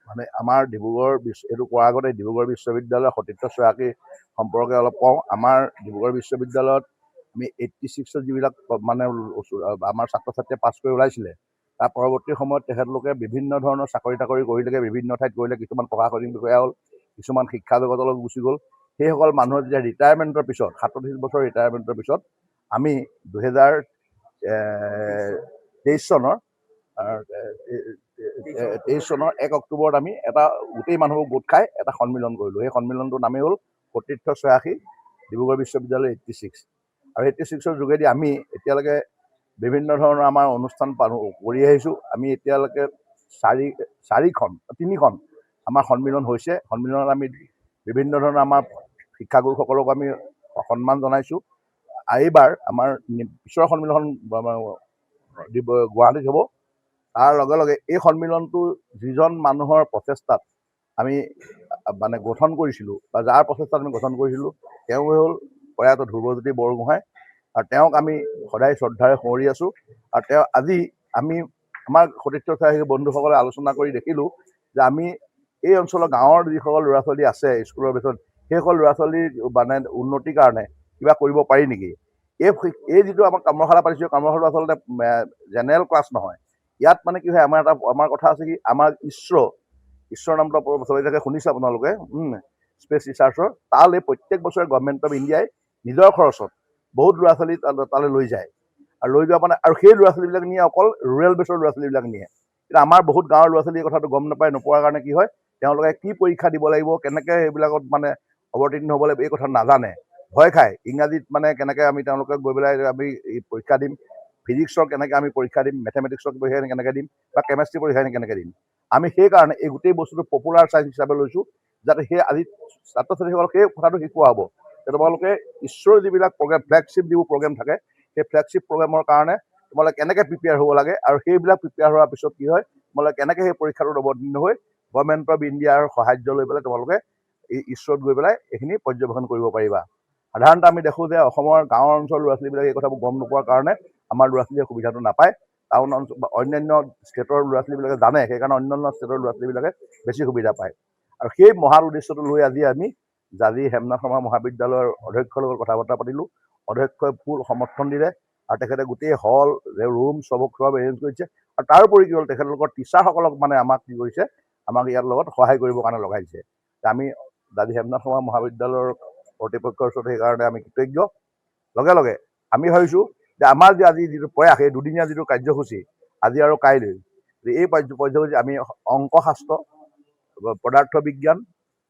মানে আমাৰ এইটো কোৱাৰ আগতে ডিব্ৰুগড় বিশ্ববিদ্যালয়ৰ সতীৰ্থ চৰাকী সম্পৰ্কে অলপ কওঁ। আমাৰ ডিব্ৰুগড় বিশ্ববিদ্যালয়ত আমি 86ত যিবিলাক মানে আমাৰ ছাত্ৰ ছাত্ৰীয়ে পাছ কৰি ওলাইছিলে, তাৰ পৰৱৰ্তী সময়ত তেখেতলোকে বিভিন্ন ধৰণৰ চাকৰি তাকৰি কৰিলেগে, বিভিন্ন ঠাইত কৰিলে, কিছুমান প্ৰশাসনিক বিষয়া হ'ল, কিছুমান শিক্ষা জগতলৈ গুচি গ'ল। সেইসকল মানুহৰ যেতিয়া ৰিটায়াৰমেণ্টৰ পিছত 37 বছৰ ৰিটায়াৰমেণ্টৰ পিছত আমি 2023 চনৰ 1 অক্টোবৰত আমি এটা গোটেই মানুহবোৰ গোট খাই এটা সন্মিলন কৰিলোঁ। সেই সন্মিলনটোৰ নামেই হ'ল সতীৰ্থ 86 ডিব্ৰুগড় বিশ্ববিদ্যালয় 86। আৰু 86ৰ যোগেদি আমি এতিয়ালৈকে বিভিন্ন ধৰণৰ আমাৰ অনুষ্ঠান কৰি আহিছোঁ। আমি এতিয়ালৈকে তিনিখন আমাৰ সন্মিলন হৈছে। সন্মিলনত আমি বিভিন্ন ধৰণৰ আমাৰ শিক্ষাগুৰুসকলক আমি সন্মান জনাইছোঁ। এইবাৰ আমাৰ পিছৰ সন্মিলন গুৱাহাটীত হ'ব। তাৰ লগে লগে এই সন্মিলনটো যিজন মানুহৰ প্ৰচেষ্টাত আমি মানে গঠন কৰিছিলোঁ, বা যাৰ প্ৰচেষ্টাত আমি গঠন কৰিছিলোঁ, তেওঁ হ'ল প্ৰয়াত ধ্ৰুৱজ্যোতি বৰগোহাঁই। আৰু তেওঁক আমি সদায় শ্ৰদ্ধাৰে সুঁৱৰি আছোঁ। আৰু তেওঁ আজি আমি আমাৰ সতীৰ্থ চৰাকী বন্ধুসকলে আলোচনা কৰি দেখিলোঁ যে আমি এই অঞ্চলৰ গাঁৱৰ যিসকল ল'ৰা ছোৱালী আছে স্কুলৰ পিছত, সেইসকল ল'ৰা ছোৱালীৰ মানে উন্নতিৰ কাৰণে কিবা কৰিব পাৰি নেকি। এই যিটো আমাৰ কৰ্মশালা পাতিছোঁ, কৰ্মশালাটো আচলতে জেনেৰেল ক্লাছ নহয়। ইয়াত মানে কি হয়, আমাৰ কথা আছে কি, আমাৰ ইছৰ নামটো চবেই শুনিছে আপোনালোকে, স্পেচ ৰিচাৰ্চৰ। তালৈ প্ৰত্যেক বছৰে গভৰ্ণমেণ্ট অফ ইণ্ডিয়াই নিজৰ খৰচত বহুত ল'ৰা ছোৱালী তালৈ লৈ যায়। আৰু লৈ যোৱা মানে, আৰু সেই ল'ৰা ছোৱালীবিলাক নিয়ে অকল ৰুৰেল বেছৰ ল'ৰা ছোৱালীবিলাক নিয়ে। কিন্তু আমাৰ বহুত গাঁৱৰ ল'ৰা ছোৱালী এই কথাটো গম নাপায়। নোপোৱাৰ কাৰণে কি হয়, তেওঁলোকে কি পৰীক্ষা দিব লাগিব, কেনেকৈ সেইবিলাকত মানে অৱতীৰ্ণ হ'ব লাগিব, এই কথা নাজানে, ভয় খায়। ইংৰাজীত মানে কেনেকৈ আমি তেওঁলোকক গৈ পেলাই আমি পৰীক্ষা দিম, ফিজিক্সৰ কেনেকৈ আমি পৰীক্ষা দিম, মেথমেটিক্সৰ পৰীক্ষা কেনেকৈ দিম, বা কেমেষ্ট্ৰি পৰীক্ষা কেনেকৈ দিম। আমি সেইকাৰণে এই গোটেই বস্তুটো পপুলাৰ চায়েন্স হিচাপে লৈছোঁ, যাতে সেই আজি ছাত্ৰ ছাত্ৰীসকলক সেই কথাটো শিকোৱা হ'ব যে তোমালোকে ঈশ্বৰৰ যিবিলাক প্ৰগ্ৰেম, ফ্লেগশ্বিপ যিবোৰ প্ৰগ্ৰেম থাকে, সেই ফ্লেগশ্বিপ প্ৰগ্ৰেমৰ কাৰণে তোমালোকে কেনেকৈ প্ৰিপেয়াৰ হ'ব লাগে, আৰু সেইবিলাক প্ৰিপেয়াৰ হোৱাৰ পিছত কি হয়, তোমালোকে কেনেকৈ সেই পৰীক্ষাটোত অৱতীৰ্ণ হৈ গভৰ্ণমেণ্ট অফ ইণ্ডিয়াৰ সাহায্য লৈ পেলাই তোমালোকে এই ঈশ্বৰত গৈ পেলাই এইখিনি পৰ্যবেক্ষণ কৰিব পাৰিবা। সাধাৰণতে আমি দেখোঁ যে অসমৰ গাঁৱৰ অঞ্চলৰ ল'ৰা ছোৱালীবিলাকে এই কথাবোৰ গম নোপোৱাৰ কাৰণে আমাৰ ল'ৰা ছোৱালীয়ে সুবিধাটো নাপায়। টাউন অঞ্চল বা অন্যান্য ষ্টেটৰ ল'ৰা ছোৱালীবিলাকে জানে, সেইকাৰণে অন্যান্য ষ্টেটৰ ল'ৰা ছোৱালীবিলাকে বেছি সুবিধা পায়। আৰু সেই মহান উদ্দেশ্যটো লৈ আজি আমি জাজি হেমনাথ শৰ্মা মহাবিদ্যালয়ৰ অধ্যক্ষৰ লগত কথা বতৰা পাতিলোঁ। অধ্যক্ষই ফুল সমৰ্থন দিলে, আৰু তেখেতে গোটেই হল ৰুম চব এৰেঞ্জ কৰিছে। আৰু তাৰোপৰি কি হ'ল, তেখেতলোকৰ টিচাৰসকলক মানে আমাক কি কৰিছে, আমাক ইয়াৰ লগত সহায় কৰিবৰ কাৰণে লগাইছে। আমি জাজি হেমনাথ শৰ্মা মহাবিদ্যালয়ৰ কৰ্তৃপক্ষৰ ওচৰত সেইকাৰণে আমি কৃতজ্ঞ। লগে লগে আমি ভাবিছোঁ যে আমাৰ যে আজি যিটো প্ৰয়াস, এই দুদিনীয়া যিটো কাৰ্যসূচী আজি আৰু কাইলৈ, এই কাৰ্যসূচী আমি অংকশাস্ত্ৰ, পদাৰ্থ বিজ্ঞান,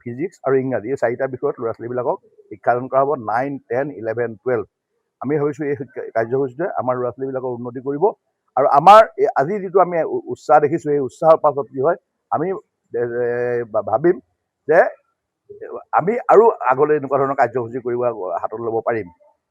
ফিজিক্স আৰু ইংৰাজী, এই 4টা বিষয়ত ল'ৰা ছোৱালীবিলাকক শিক্ষাদান কৰা হ'ব। 9, 10, 11, 12। আমি ভাবিছোঁ এই কাৰ্যসূচীটোৱে আমাৰ ল'ৰা ছোৱালীবিলাকৰ উন্নতি কৰিব। আৰু আমাৰ আজি যিটো আমি উৎসাহ দেখিছোঁ, এই উৎসাহৰ পাছত কি হয়, আমি ভাবিম যে আমি আৰু আগলৈ এনেকুৱা ধৰণৰ কাৰ্যসূচী কৰিব হাতত ল'ব পাৰিম।